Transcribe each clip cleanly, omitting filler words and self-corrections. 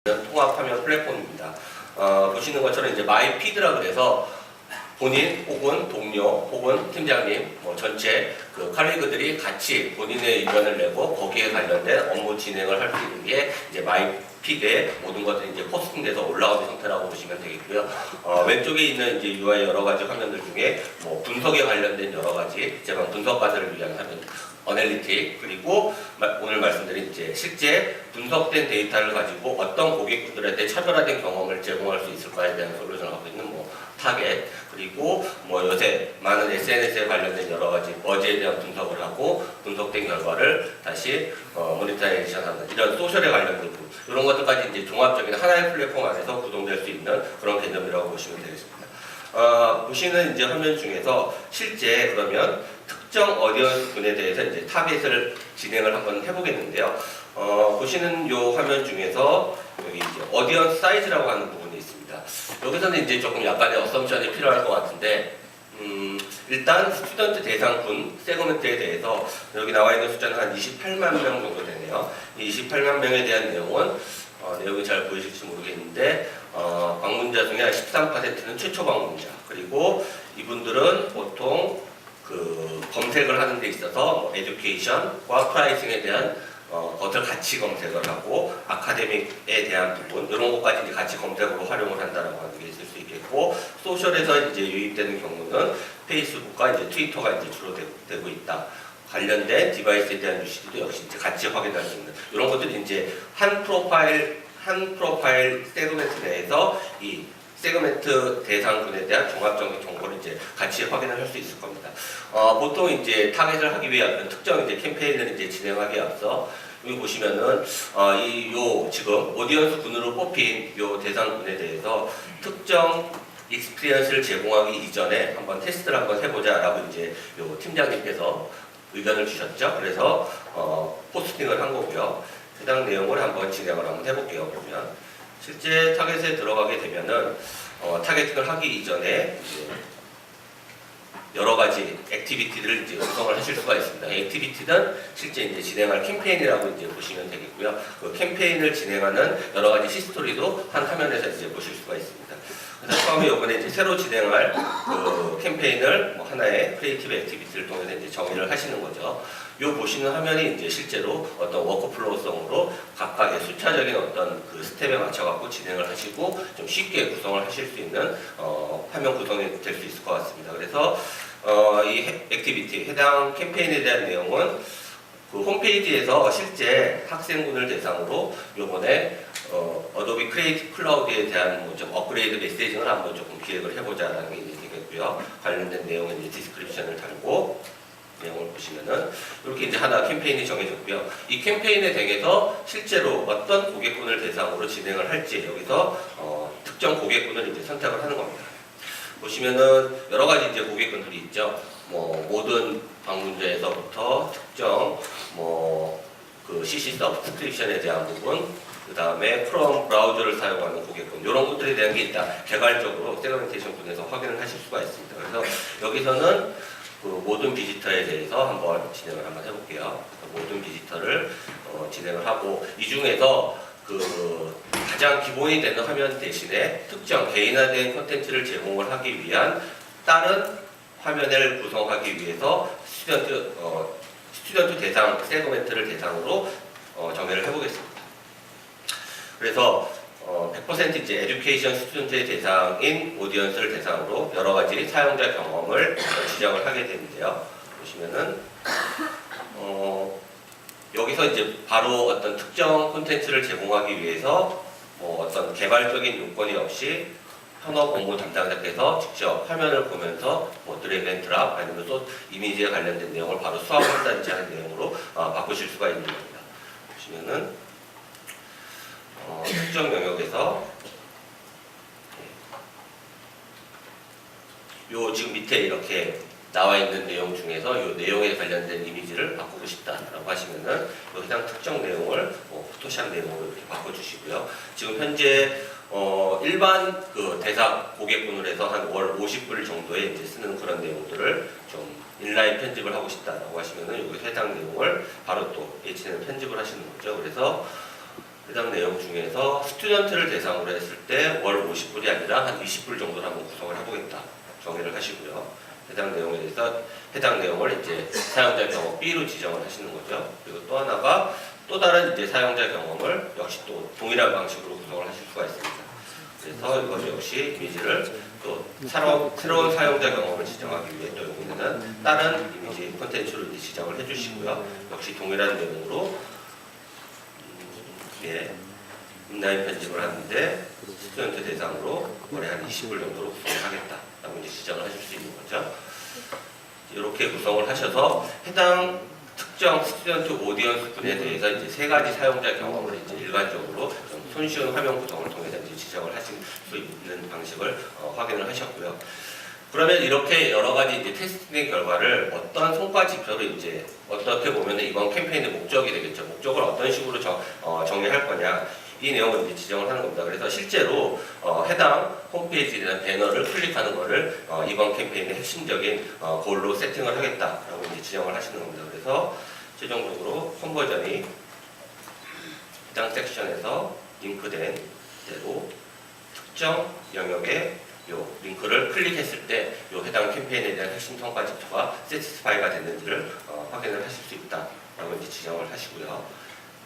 통합 화면 플랫폼입니다. 보시는 것처럼 이제 마이피드라 그래서 본인 혹은 동료 혹은 팀장님 전체 그 칼리그들이 같이 본인의 의견을 내고 거기에 관련된 업무 진행을 할 수 있는 게 이제 마이피드의 모든 것들이 이제 포스팅돼서 올라오는 형태라고 보시면 되겠고요. 왼쪽에 있는 이제 UI 여러 가지 화면들 중에 분석에 관련된 여러 가지 제가 분석가들을 위한 화면, 어널리틱, 그리고 오늘 말씀드린 이제 실제 분석된 데이터를 가지고 어떤 고객분들한테 차별화된 경험을 제공할 수 있을까에 대한 솔루션을 하고 있는 타겟, 그리고 요새 많은 SNS에 관련된 여러 가지 버즈에 대한 분석을 하고 분석된 결과를 다시 모니터리제이션하는 이런 소셜에 관련된 부분, 이런 것들까지 이제 종합적인 하나의 플랫폼 안에서 구동될 수 있는 그런 개념이라고 보시면 되겠습니다. 보시는 이제 화면 중에서 실제 그러면 특정 어디언스 분에 대해서 이제 타겟을 진행을 한번 해보겠는데요. 보시는 요 화면 중에서 여기 이제 어디언스 사이즈라고 하는 부분이 있습니다. 여기서는 이제 조금 약간의 어썸션이 필요할 것 같은데, 일단 스튜던트 대상군 세그먼트에 대해서 여기 나와 있는 숫자는 한 28만 명 정도 되네요. 이 28만 명에 대한 내용은 내용이 잘 보이실지 모르겠는데 방문자 중에 한 13%는 최초 방문자, 그리고 이분들은 보통 그 검색을 하는 데 있어서 에듀케이션과 프라이싱에 대한 것을 같이 검색을 하고 아카데믹에 대한 부분 이런 것까지 이제 같이 검색으로 활용을 한다라고 하는 게 있을 수 있겠고, 소셜에서 이제 유입되는 경우는 페이스북과 이제 트위터가 이제 주로 되고 있다. 관련된 디바이스에 대한 유시도 역시 이제 같이 확인할 수 있는 이런 것들이 이제 한 프로파일 세그멘트 내에서 이 세그멘트 대상군에 대한 종합적인 정보를 이제 같이 확인을 할 수 있을 겁니다. 보통 이제 타겟을 하기 위한 특정 이제 캠페인을 이제 진행하기에 앞서 여기 보시면은 지금 오디언스 군으로 뽑힌 요 대상군에 대해서 특정 익스피리언스를 제공하기 이전에 한번 테스트를 한번 해보자라고 이제 요 팀장님께서 의견을 주셨죠. 그래서 포스팅을 한 거고요. 해당 내용을 한번 진행을 한번 해볼게요. 그러면 실제 타겟에 들어가게 되면은 타겟팅을 하기 이전에 이제 여러 가지 액티비티들을 이제 구성을 하실 수가 있습니다. 액티비티는 실제 이제 진행할 캠페인이라고 이제 보시면 되겠고요. 그 캠페인을 진행하는 여러 가지 히스토리도 한 화면에서 이제 보실 수가 있습니다. 그래서 처음에 이번에 이제 새로 진행할 그 캠페인을 하나의 크리에이티브 액티비티를 통해서 이제 정의를 하시는 거죠. 요 보시는 화면이 이제 실제로 어떤 워크플로우성으로 각각의 숫자적인 어떤 그 스텝에 맞춰갖고 진행을 하시고 좀 쉽게 구성을 하실 수 있는 화면 구성이 될 수 있을 것 같습니다. 그래서 이 액티비티, 해당 캠페인에 대한 내용은 그 홈페이지에서 실제 학생분을 대상으로 요번에 어도비 크리에이티브 클라우드에 대한 좀 업그레이드 메시징을 한번 조금 기획을 해보자라는 게 되겠고요. 관련된 내용은 이제 디스크립션을 달고 내용을 보시면은 이렇게 이제 하나 캠페인이 정해졌고요. 이 캠페인에 대해서 실제로 어떤 고객군을 대상으로 진행을 할지 여기서 특정 고객군을 이제 선택을 하는 겁니다. 보시면은 여러 가지 이제 고객군들이 있죠. 모든 방문자에서부터 특정 그 CC 서브스크립션에 대한 부분, 그 다음에 크롬 브라우저를 사용하는 고객군, 이런 것들에 대한 게 일단 개괄적으로 세그멘테이션 분에서 확인을 하실 수가 있습니다. 그래서 여기서는 그 모든 비지터에 대해서 한번 진행을 한번 해볼게요. 모든 비지터를 진행을 하고, 이 중에서 그 가장 기본이 되는 화면 대신에 특정 개인화된 콘텐츠를 제공을 하기 위한 다른 화면을 구성하기 위해서 스튜던트 대상 세그멘트를 대상으로 정의를 해보겠습니다. 그래서 100% 이제 에듀케이션 스튜던트의 대상인 오디언스를 대상으로 여러 가지 사용자 경험을 지정을 하게 되는데요. 보시면은 여기서 이제 바로 어떤 특정 콘텐츠를 제공하기 위해서 어떤 개발적인 요건이 없이 현업 공부 담당자께서 직접 화면을 보면서 드래그 앤 드랍 아니면 또 이미지에 관련된 내용을 바로 수합을 한다든지 하는 내용으로 바꾸실 수가 있는 겁니다. 보시면은 특정 영역에서 요 지금 밑에 이렇게 나와 있는 내용 중에서 요 내용에 관련된 이미지를 바꾸고 싶다라고 하시면은 요 해당 특정 내용을 포토샵 내용으로 이렇게 바꿔주시고요. 지금 현재 일반 그 대상 고객분으로 해서 한 월 50불 정도에 이제 쓰는 그런 내용들을 좀 인라인 편집을 하고 싶다라고 하시면은 여기 해당 내용을 바로 또 H는 편집을 하시는 거죠. 그래서 해당 내용 중에서 스튜던트를 대상으로 했을 때 월 50불이 아니라 한 20불 정도를 한번 구성을 해보겠다 정의를 하시고요. 해당 내용에 대해서 해당 내용을 이제 사용자 경험 B로 지정을 하시는 거죠. 그리고 또 하나가 또 다른 이제 사용자 경험을 역시 또 동일한 방식으로 구성을 하실 수가 있습니다. 그래서 이것 역시 이미지를 또 새로운 사용자 경험을 지정하기 위해 또 여기는 다른 이미지 콘텐츠로 이제 지정을 해주시고요. 역시 동일한 내용으로 예, 인라인 편집을 하는데 스튜던트 대상으로 월에 한 20불 정도로 구성을 하겠다라고 이제 지정을 하실 수 있는 거죠. 이렇게 구성을 하셔서 해당 특정 스튜던트 오디언스 분에 대해서 이제 세 가지 사용자 경험을 이제 일반적으로 좀 손쉬운 화면 구성을 통해서 이제 지정을 하실 수 있는 방식을 확인을 하셨고요. 그러면 이렇게 여러 가지 이제 테스팅 결과를 어떤 성과 지표로 이제 어떻게 보면 이번 캠페인의 목적이 되겠죠. 목적을 어떤 식으로 정리할 거냐. 이 내용을 이제 지정을 하는 겁니다. 그래서 실제로 해당 홈페이지에 대한 배너를 클릭하는 것을 이번 캠페인의 핵심적인 골로 세팅을 하겠다라고 이제 지정을 하시는 겁니다. 그래서 최종적으로 컨버전이 해당 섹션에서 링크된 대로 특정 영역에 요 링크를 클릭했을 때 요 해당 캠페인에 대한 핵심 성과 지표가 세티스파이가 됐는지를 확인을 하실 수 있다라고 이제 지정을 하시고요.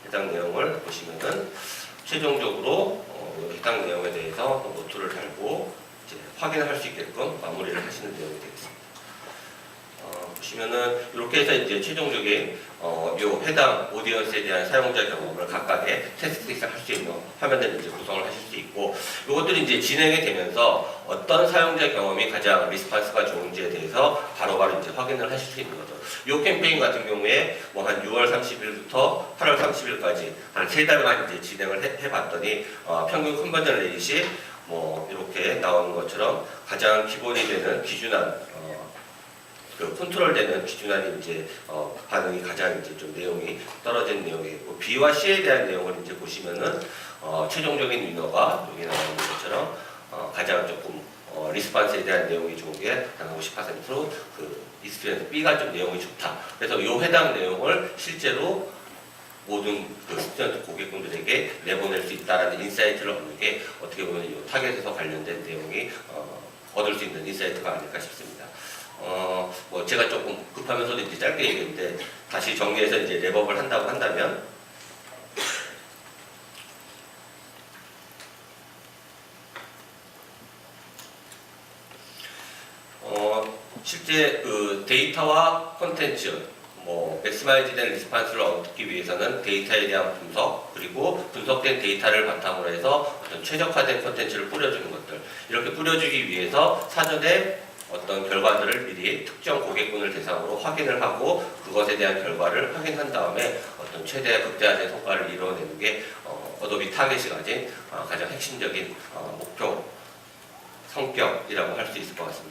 해당 내용을 보시면은 최종적으로 해당 내용에 대해서 노트를 달고 이제 확인할 수 있게끔 마무리를 하시는 내용이 되겠습니다. 보시면은 이렇게 해서 이제 최종적인 요 해당 오디언스에 대한 사용자 경험을 각각의 테스트를 할 수 있는 화면을 이제 구성을 하실 수 있고, 이것들이 이제 진행이 되면서 어떤 사용자 경험이 가장 리스판스가 좋은지에 대해서 바로바로 이제 확인을 하실 수 있는 거죠. 요 캠페인 같은 경우에 뭐 한 6월 30일부터 8월 30일까지 한 3달간 이제 진행을 해봤더니 평균 컨버전 레이시 뭐 이렇게 나오는 것처럼 가장 기본이 되는 기준한 그 컨트롤되는 기준안이 이제 반응이 가장 이제 좀 내용이 떨어진 내용이고, B와 C에 대한 내용을 이제 보시면은 최종적인 위너가 여기 나오는 것처럼 가장 조금 리스판스에 대한 내용이 좋은 게 한 50%로 그 익스피리언스 B가 좀 내용이 좋다. 그래서 이 해당 내용을 실제로 모든 그 스튜던트 고객분들에게 내보낼 수 있다라는 인사이트를 얻는 게 어떻게 보면 이 타겟에서 관련된 내용이 얻을 수 있는 인사이트가 아닐까 싶습니다. 뭐 제가 조금 급하면서도 이제 짧게 얘기했는데 다시 정리해서 이제 랩업을 한다고 한다면 실제 그 데이터와 콘텐츠 뭐 맥시마이즈된 리스판스를 얻기 위해서는 데이터에 대한 분석, 그리고 분석된 데이터를 바탕으로 해서 어떤 최적화된 콘텐츠를 뿌려주는 것들, 이렇게 뿌려주기 위해서 사전에 어떤 결과들을 미리 특정 고객군을 대상으로 확인을 하고 그것에 대한 결과를 확인한 다음에 어떤 최대 극대화된 성과를 이루어내는 게 어도비 타겟이 가진 가장 핵심적인 목표 성격이라고 할 수 있을 것 같습니다.